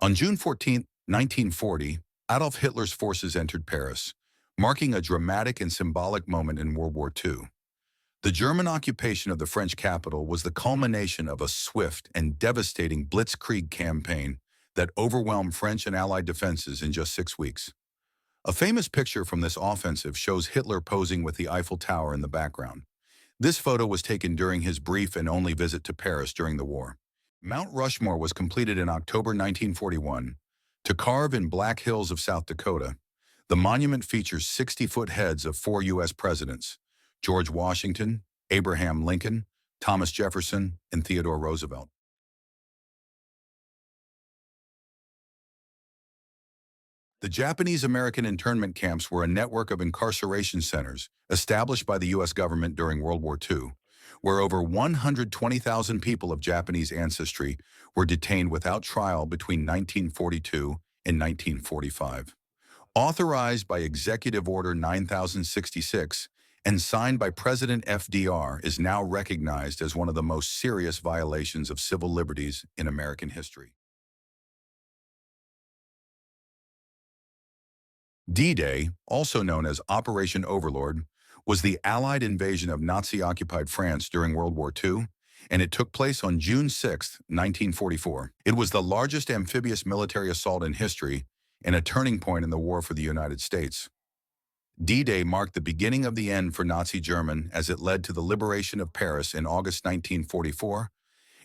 On June 14, 1940, Adolf Hitler's forces entered Paris, marking a dramatic and symbolic moment in World War II. The German occupation of the French capital was the culmination of a swift and devastating blitzkrieg campaign that overwhelmed French and Allied defenses in just 6 weeks. A famous picture from this offensive shows Hitler posing with the Eiffel Tower in the background. This photo was taken during his brief and only visit to Paris during the war. Mount Rushmore was completed in October 1941. To carve in Black Hills of South Dakota, the monument features 60-foot heads of 4 U.S. presidents: George Washington, Abraham Lincoln, Thomas Jefferson, and Theodore Roosevelt. The Japanese-American internment camps were a network of incarceration centers established by the U.S. government during World War II, where over 120,000 people of Japanese ancestry were detained without trial between 1942 and 1945. Authorized by Executive Order 9066 and signed by President FDR, is now recognized as one of the most serious violations of civil liberties in American history. D-Day, also known as Operation Overlord, was the Allied invasion of Nazi-occupied France during World War II, and it took place on June 6, 1944. It was the largest amphibious military assault in history and a turning point in the war for the United States. D-Day marked the beginning of the end for Nazi Germany as it led to the liberation of Paris in August 1944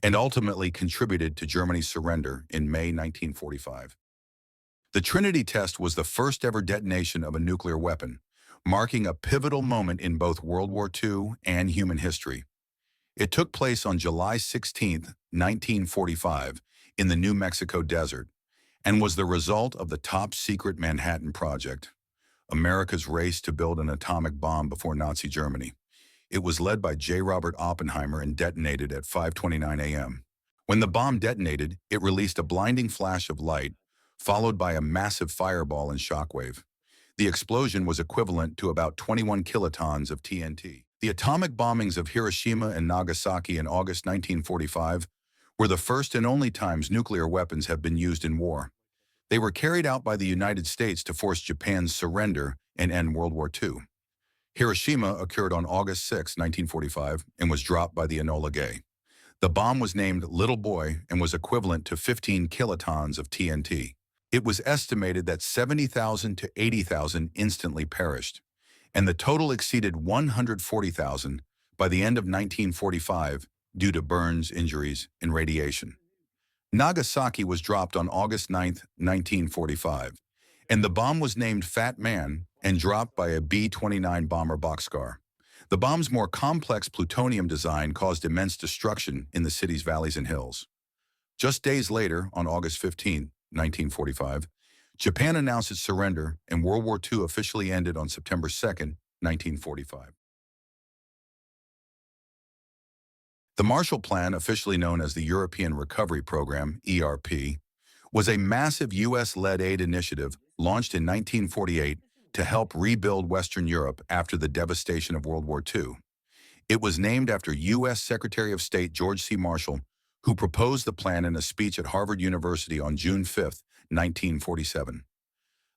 and ultimately contributed to Germany's surrender in May 1945. The Trinity test was the first ever detonation of a nuclear weapon, marking a pivotal moment in both World War II and human history. It took place on July 16, 1945, in the New Mexico desert, and was the result of the top-secret Manhattan Project, America's race to build an atomic bomb before Nazi Germany. It was led by J. Robert Oppenheimer and detonated at 5:29 a.m. When the bomb detonated, it released a blinding flash of light, followed by a massive fireball and shockwave. The explosion was equivalent to about 21 kilotons of TNT. The atomic bombings of Hiroshima and Nagasaki in August 1945 were the first and only times nuclear weapons have been used in war. They were carried out by the United States to force Japan's surrender and end World War II. Hiroshima occurred on August 6, 1945, and was dropped by the Enola Gay. The bomb was named Little Boy and was equivalent to 15 kilotons of TNT. It was estimated that 70,000 to 80,000 instantly perished, and the total exceeded 140,000 by the end of 1945 due to burns, injuries, and radiation. Nagasaki was dropped on August 9, 1945, and the bomb was named Fat Man and dropped by a B-29 bomber boxcar. The bomb's more complex plutonium design caused immense destruction in the city's valleys and hills. Just days later, on August 15, 1945, Japan announced its surrender, and World War II officially ended on September 2, 1945. The Marshall Plan, officially known as the European Recovery Program, ERP, was a massive U.S.-led aid initiative launched in 1948 to help rebuild Western Europe after the devastation of World War II. It was named after U.S. Secretary of State George C. Marshall, who proposed the plan in a speech at Harvard University on June 5, 1947.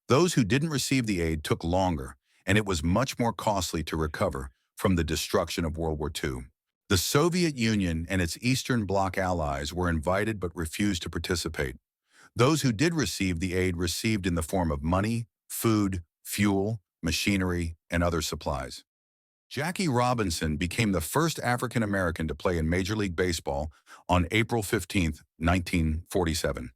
Those who didn't receive the aid took longer, and it was much more costly to recover from the destruction of World War II. The Soviet Union and its Eastern Bloc allies were invited but refused to participate. Those who did receive the aid received in the form of money, food, fuel, machinery, and other supplies. Jackie Robinson became the first African American to play in Major League Baseball on April 15, 1947.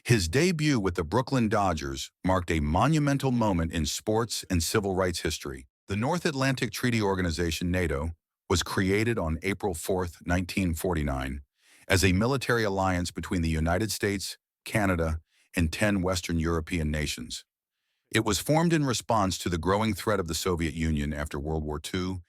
His debut with the Brooklyn Dodgers marked a monumental moment in sports and civil rights history. The North Atlantic Treaty Organization, NATO, was created on April 4, 1949, as a military alliance between the United States, Canada, and 10 Western European nations. It was formed in response to the growing threat of the Soviet Union after World War II